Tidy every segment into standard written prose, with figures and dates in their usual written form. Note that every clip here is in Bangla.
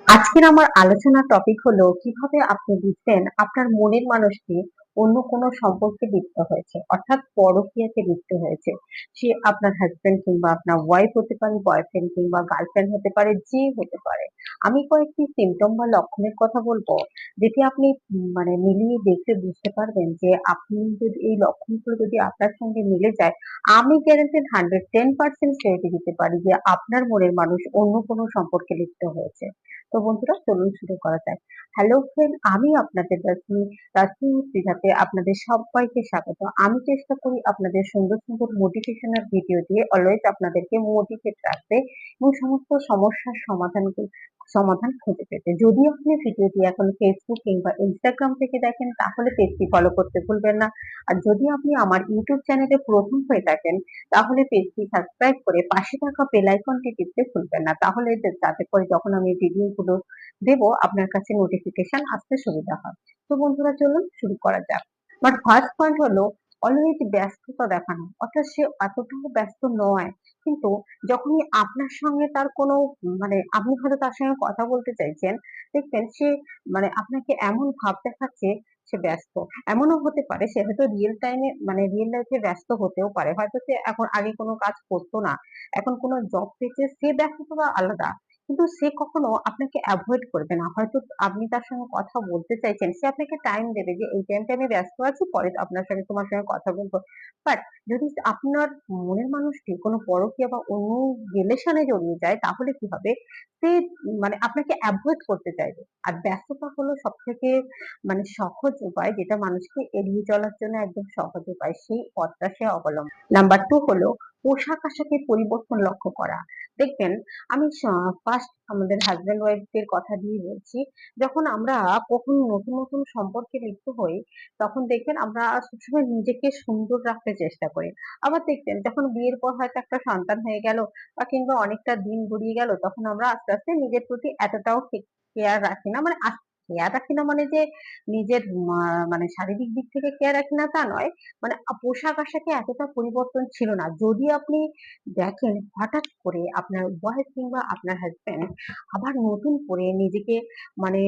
আজকের আমার আলোচনার টপিক হলো কিভাবে আপনি বুঝবেন আপনার মনের মানুষটি অন্য কোনো সম্পর্কে লিপ্ত হয়েছে, অর্থাৎ পরকীয়াতে লিপ্ত হয়েছে। সে আপনার হাজবেন্ড কিংবা আপনার ওয়াইফ হতে পারে, বয়ফ্রেন্ড কিংবা গার্লফ্রেন্ড হতে পারে, যে হতে পারে। আমি কয়েকটি সিমটম বা লক্ষণের কথা বলবো, যেটি আপনি মানে মিলিয়ে দেখে বুঝতে পারবেন যে আপনি যদি এই লক্ষণগুলো যদি আপনার সঙ্গে মিলে যায়, আমি গ্যারান্টেড 110% সিউরিটি দিতে পারি যে আপনার মনের মানুষ অন্য কোনো সম্পর্কে লিপ্ত হয়েছে। তো বন্ধুরা, চলুন শুরু করা যাক। হ্যালো ফ্রেন্ড, আমি আপনাদের রাজনী শ্রীঘাতে আপনাদের সবাইকে স্বাগত। আমি চেষ্টা করি আপনাদের সুন্দর সুন্দর মোটিভেশনাল ভিডিও দিয়ে অলওয়েজ আপনাদেরকে মোটিভেট রাখতে এবং সমস্ত সমস্যার সমাধান খুঁজে পেতে। যদি আপনি ভিডিওটি এখন ফেসবুক কিংবা ইনস্টাগ্রাম থেকে দেখেন, তাহলে পেজটি ফলো করতে ভুলবেন না। আর যদি আপনি আমার ইউটিউব চ্যানেলে প্রথম হয়ে থাকেন, তাহলে পেজটি সাবস্ক্রাইব করে পাশে থাকা বেল আইকনটি টিপতে ভুলবেন না। তাহলে যাতে করে যখন আমি ভিডিওগুলো দেব, আপনার কাছে নোটিফিকেশন আসতে সুবিধা হয়। তো বন্ধুরা, চলুন শুরু করা যাক। বাট ফার্স্ট পয়েন্ট হলো অলওয়েজ ব্যস্ততা দেখানো, অর্থাৎ সে এতটাও ব্যস্ত নয়, কিন্তু যখনই আপনার সঙ্গে তার কোনো আপনি হয়তো তার সঙ্গে কথা বলতে চাইছেন, দেখবেন সে আপনাকে এমন ভাব দেখাচ্ছে সে ব্যস্ত। এমনও হতে পারে সে হয়তো রিয়েল লাইফে ব্যস্ত হতেও পারে, হয়তো সে এখন আগে কোনো কাজ করতো না, এখন কোনো জব পেয়েছে, সে ব্যস্ততা আলাদা। কিন্তু সে কখনো আপনাকে অ্যাভয়েড করবে না। হয়তো আপনি তার সঙ্গে কথা বলতে চাইছেন, সে আপনাকে টাইম দেবে যে এই টাইমটা আমি ব্যস্ত আছি, পরে তোমার সঙ্গে কথা বলবো। বাট যদি আপনার মনের মানুষটি কোনো পরকীয়া বা অন্য রিলেশনে জড়িয়ে যায়, তাহলে কি হবে? সে আপনাকে অ্যাভয়েড করতে চাইবে। আর ব্যস্ততা হলো সব থেকে সহজ উপায়, যেটা মানুষকে এড়িয়ে চলার জন্য একদম সহজ উপায়, সেই পথটা সে অবলম্বন। নাম্বার টু হলো পোশাক আশাকের পরিবর্তন লক্ষ্য করা। দেখবেন, আমি ফার্স্ট আমাদের হাজবেন্ড ওয়াইফদের কথা দিয়ে বলছি। যখন আমরা কখনো নতুন নতুন সম্পর্কে লিপ্ত হই, তখন দেখবেন আমরা সবসময় নিজেকে সুন্দর রাখতে চেষ্টা করি। আবার দেখবেন যখন বিয়ের পর হয়তো একটা সন্তান হয়ে গেল বা কিংবা অনেকটা দিন গড়িয়ে গেল, তখন আমরা আস্তে আস্তে নিজের প্রতি এতটাও কেয়ার রাখি না। কেয়ার রাখি না মানে যে নিজের শারীরিক দিক থেকে কেয়ার রাখি না তা নয়, পোশাক আশাকে এতটা পরিবর্তন ছিল না। যদি আপনি দেখেন হঠাৎ করে আপনার ওয়াইফ কিংবা আপনার হাজবেন্ড আবার নতুন করে নিজেকে মানে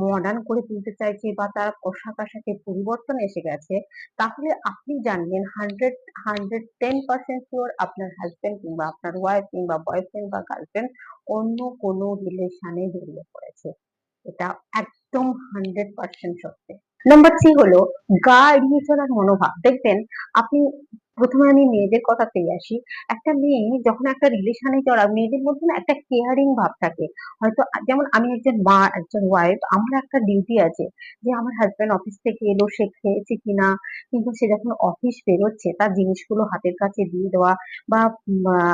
মডার্ন করে তুলতে চাইছে বা তার পোশাক আশাকে পরিবর্তন এসে গেছে, তাহলে আপনি জানবেন 110% শিওর আপনার হাজবেন্ড কিংবা আপনার ওয়াইফ কিংবা বয়ফ্রেন্ড বা গার্লফ্রেন্ড অন্য কোনো রিলেশনে জড়িয়ে পড়েছে। এটা একদম 100% সত্যি। নাম্বার থ্রি হলো গা এড়িয়ে চলার মনোভাব। দেখবেন আপনি, প্রথমে আমি মেয়েদের কথাতেই আসি। একটা মেয়ে যখন একটা রিলেশনে জড়ায়, মেয়েদের মধ্যে না একটা কেয়ারিং ভাব থাকে। হয়তো যেমন আমি একজন মা, একজন ওয়াইফ, আমার একটা ডিউটি আছে যে আমার হাজবেন্ড অফিস থেকে এলো, সে খেয়েছে কিনা, কিন্তু সে যখন অফিস বেরোচ্ছে তার জিনিসগুলো হাতের কাছে দিয়ে দেওয়া। বা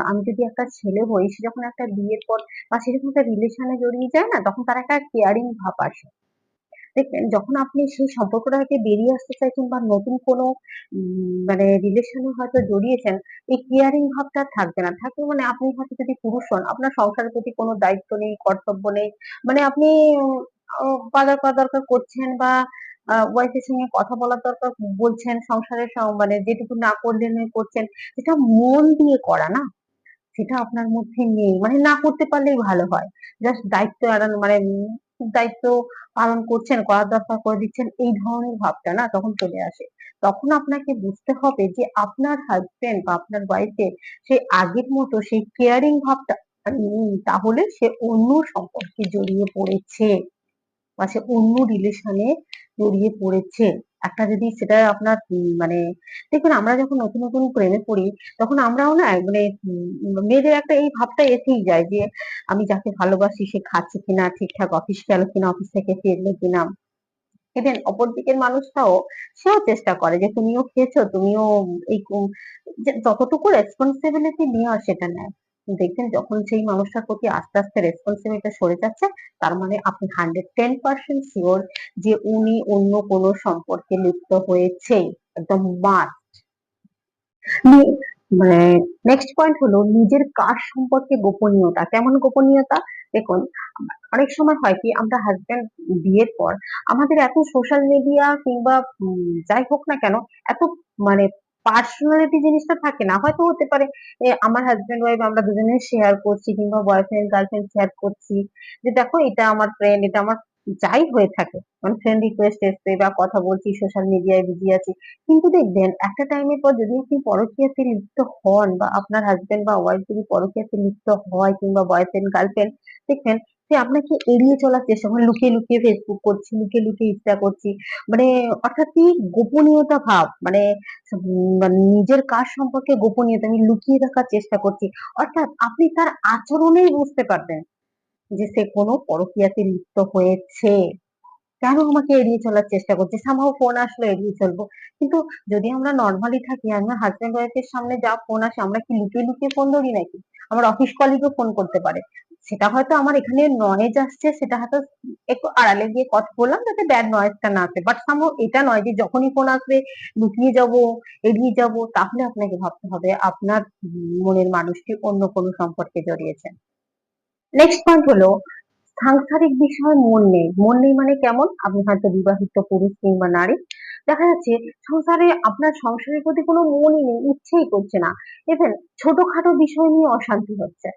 আমি যদি একটা ছেলে হই, সে যখন একটা বিয়ের পর বা সে যখন একটা রিলেশনে জড়িয়ে যায় না, তখন তার একটা কেয়ারিং ভাব আসে। দেখবেন যখন আপনি সেই সম্পর্কটা থেকে বেরিয়ে আসতে চাইছেন বা নতুন কোনো রিলেশনে হয়তো জড়িয়েছেন, এই কেয়ারিং ভাবটা থাকবে না। থাকবে আপনি হয়তো যদি পুরুষ হন, আপনার সংসারের প্রতি কোনো দায়িত্ব নেই, কর্তব্য নেই। আপনি বাজার করা দরকার করছেন বা ওয়াইফের সঙ্গে কথা বলার দরকার বলছেন, সংসারের যেটুকু না করলে নয় করছেন, যেটা মন দিয়ে করা না, সেটা আপনার মধ্যে নেই। না করতে পারলেই ভালো হয়। জাস্ট দায়িত্ব এড়ানো, দায়িত্ব পালন করছেন, করার দরকার করে দিচ্ছেন, এই ধরনের ভাবটা না তখন চলে আসে। তখন আপনাকে বুঝতে হবে যে আপনার হাজবেন্ড বা আপনার ওয়াইফের সেই আগের মতো সেই কেয়ারিং ভাবটা নেই, তাহলে সে অন্য সম্পর্কে জড়িয়ে পড়েছে বা সে অন্য রিলেশনে জড়িয়ে পড়েছে। একটা যদি সেটা আপনার দেখুন, আমরা যখন নতুন নতুন প্রেমে পড়ি, তখন আমরাও না মেয়েদের একটা এই ভাবটা এসেই যায় যে আমি যাকে ভালোবাসি সে খাচ্ছে কিনা, ঠিকঠাক অফিস গেল কিনা, অফিস থেকে ফিরলো কিনা। ইভেন অপর দিকের মানুষটাও, সেও চেষ্টা করে যে তুমিও খেয়েছো, তুমিও যতটুকু রেসপন্সিবিলিটি নেওয়া সেটা নেয়। দেখবেন যখন সেই মানুষটার প্রতি আস্তে আস্তে রেসপন্সিবিলিটি সরে যাচ্ছে, তার আপনি 110% শিওর যে উনি অন্য কোনো সম্পর্কে লিপ্ত হয়েছে। একদম মাস্ট। নেক্সট পয়েন্ট হলো নিজের কাজ সম্পর্কে গোপনীয়তা। কেমন গোপনীয়তা? দেখুন, অনেক সময় হয় কি, আমরা হাজবেন্ড বিয়ের পর আমাদের এত সোশ্যাল মিডিয়া কিংবা যাই হোক না কেন, এত মানে পার্সোনালিটি জিনিসটা থাকে না, হয়তো হতে পারে আমার হাজবেন্ড ওয়াইফ আমরা দুজনে শেয়ার করছি, কিংবা বয়ফ্রেন্ড গার্লফ্রেন্ড শেয়ার করছি যে দেখো এটা আমার ফ্রেন্ড, এটা আমার যাই হয়ে থাকে, মানে ফ্রেন্ড রিকোয়েস্ট এসছে বা কথা বলছি, সোশ্যাল মিডিয়ায় বিজি আছি। কিন্তু দেখবেন একটা টাইমের পর যদি আপনি পরকীয়াতে লিপ্ত হন, বা আপনার হাজবেন্ড বা ওয়াইফ যদি পরকীয়াতে লিপ্ত হয়, কিংবা বয়ফ্রেন্ড গার্লফ্রেন্ড, দেখবেন সে আপনাকে এড়িয়ে চলার চেষ্টা করে, লুকিয়ে লুকিয়ে ফেসবুক করছি, লুকিয়ে লুকিয়ে ইনস্টা করছি, মানে অর্থাৎ কি গোপনীয়তা ভাব, মানে নিজের কাজ সম্পর্কে গোপনীয়তা আমি লুকিয়ে রাখার চেষ্টা করছি। অর্থাৎ আপনি তার আচরণেই বুঝতে পারবেন যে সে কোনো পরকীয়াতে লিপ্ত হয়েছে। কেন আমাকে এড়িয়ে চলার চেষ্টা করছে, সামহাও ফোন আসলে এড়িয়ে চলবো। কিন্তু যদি আমরা নর্মালি থাকি, আমার হাজবেন্ড ওয়াইফের সামনে যা ফোন আসে, আমরা কি লুকিয়ে লুকিয়ে ফোন ধরি নাকি? আমার অফিস কলিগও ফোন করতে পারে, সেটা হয়তো আমার এখানে নয়েজ আসছে, সেটা হয়তো একটু আড়ালে গিয়ে কথা বললাম যাতে ব্যাড নয়েজটা না আসে, বাট সামহাও এটা নয় যে যখনই ফোন আসবে লুকিয়ে যাব, এড়িয়ে যাব। তাহলে আপনাকে ভাবতে হবে আপনার মনের মানুষটি অন্য কোনো সম্পর্কে জড়িয়েছে। নেক্সট পয়েন্ট হলো সাংসারিক বিষয়ে মন নেই। মন নেই মানে কেমন? আপনি হয়তো বিবাহিত পুরুষ কিংবা নারী, দেখা যাচ্ছে সংসারে আপনার সংসারের প্রতি কোনো মনই নেই, ইচ্ছেই করছে না। ইভেন ছোটখাটো বিষয় নিয়ে অশান্তি হচ্ছে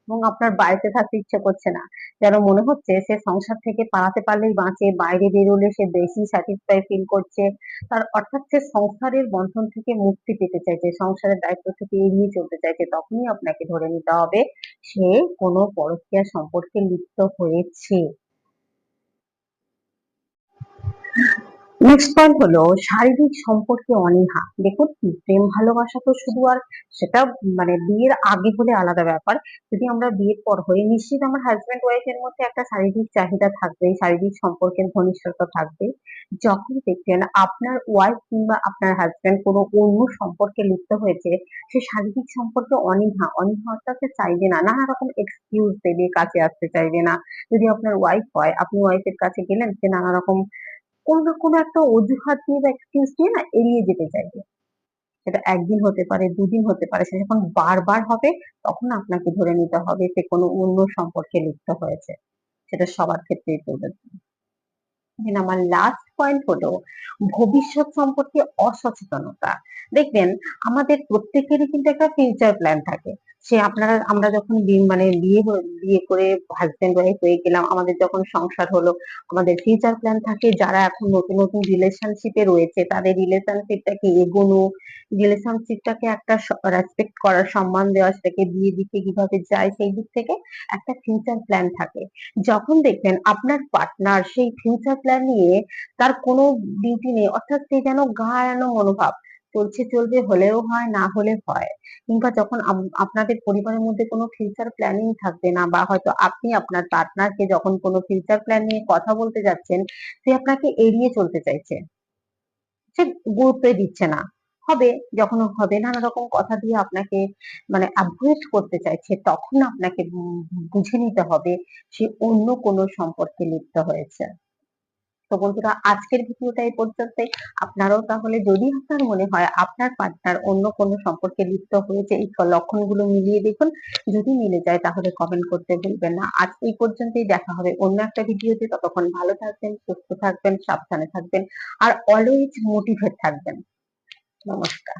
এবং আপনার বাড়িতে থাকতে ইচ্ছে করছে না। যেন মনে হচ্ছে সে সংসার থেকে পালাতে পারলেই বাঁচে, বাইরে বেরোলে সে বেশি স্যাটিসফাই ফিল করছে। তার অর্থাৎ সে সংসারের বন্ধন থেকে মুক্তি পেতে চাইছে, সংসারের দায়িত্ব থেকে এড়িয়ে চলতে চাইছে। তখনই আপনাকে ধরে নিতে হবে সে কোনো পরকীয়া সম্পর্কে লিপ্ত হয়েছে। নেক্সট পয়েন্ট হলো শারীরিক সম্পর্কে অনীহা। দেখুন, প্রেম ভালোবাসা তো শুধু আর সেটা মানে বিয়ের আগে হলে আলাদা ব্যাপার, যদি আমরা বিয়ের পর হই, নিশ্চিত আমার হাজবেন্ড ওয়াইফ এর মধ্যে একটা শারীরিক চাহিদা থাকবে, শারীরিক সম্পর্কের ঘনিষ্ঠতা থাকবে। যখন দেখবেন আপনার ওয়াইফ কিংবা আপনার হাজবেন্ড কোনো অন্য সম্পর্কে লিপ্ত হয়েছে, সে শারীরিক সম্পর্কে অনীহা, অনীহা অর্থাৎ সে চাইবে না, নানা রকম এক্সকিউজ দেবে, কাছে আসতে চাইবে না। যদি আপনার ওয়াইফ হয়, আপনি ওয়াইফের কাছে গেলেন, সে নানা রকম কোনো না কোনো একটা অজুহাত দিয়ে বা এক্সকিউজ দিয়ে না এড়িয়ে যেতে চাইবে। সেটা একদিন হতে পারে, দুদিন হতে পারে, সে যখন বারবার হবে তখন আপনাকে ধরে নিতে হবে সে কোনো অন্য সম্পর্কে লিপ্ত হয়েছে। সেটা সবার ক্ষেত্রেই প্রযোজ্য। আমার লাস্ট পয়েন্ট হলো ভবিষ্যৎ সম্পর্কে অসচেতনতা। দেখবেন আমাদের প্রত্যেকেরই কিন্তু একটা ফিউচার প্ল্যান থাকে। সে আমরা যখন বিয়ে করে হাজবেন্ড ওয়াইফ হয়ে গেলাম, আমাদের যখন সংসার হলো, আমাদের ফিউচার প্ল্যান থাকে। যারা এখন নতুন নতুন রিলেশনশিপে রয়েছে তাদের রিলেশনশিপটাকে এগোনো, রিলেশনশিপটাকে একটা রেসপেক্ট করার, সম্মান দেওয়া, সেটাকে বিয়ে দিকে কিভাবে যায় সেই দিক থেকে একটা ফিউচার প্ল্যান থাকে। যখন দেখবেন আপনার পার্টনার সেই ফিউচার প্ল্যান নিয়ে তার কোনো ডিউটি নেই, অর্থাৎ সে যেন গা এড়ানো মনোভাব, চলছে চলবে, হলেও হয় না হলে হয়, কিংবা যখন আপনাদের পরিবারের মধ্যে কোনো ফিউচার প্ল্যানিং থাকবে না, বা হয়তো আপনি আপনার পার্টনারকে যখন কোনো ফিউচার প্ল্যান নিয়ে কথা বলতে যাচ্ছেন, সে আপনাকে এড়িয়ে চলতে চাইছে, সে গুরুত্বই দিচ্ছে না। হবে, যখন হবে নানা রকম কথা দিয়ে আপনাকে মানে অ্যাভয়েড করতে চাইছে, তখন আপনাকে বুঝে নিতে হবে সে অন্য কোনো সম্পর্কে লিপ্ত হয়েছে। তো বন্ধুরা, আজকের ভিডিওটা এই পর্যন্তই। আপনারাও তাহলে যদি আপনার মনে হয় আপনার পার্টনার অন্য কোনো সম্পর্কে লিপ্ত হয়েছে, এই লক্ষণগুলো মিলিয়ে দেখুন। যদি মিলে যায় তাহলে কমেন্ট করতে ভুলবেন না। আজ এই পর্যন্তই, দেখা হবে অন্য একটা ভিডিওতে। ততক্ষণ ভালো থাকবেন, সুস্থ থাকবেন, সাবধানে থাকবেন, আর অলওয়েজ মোটিভেট থাকবেন। নমস্কার।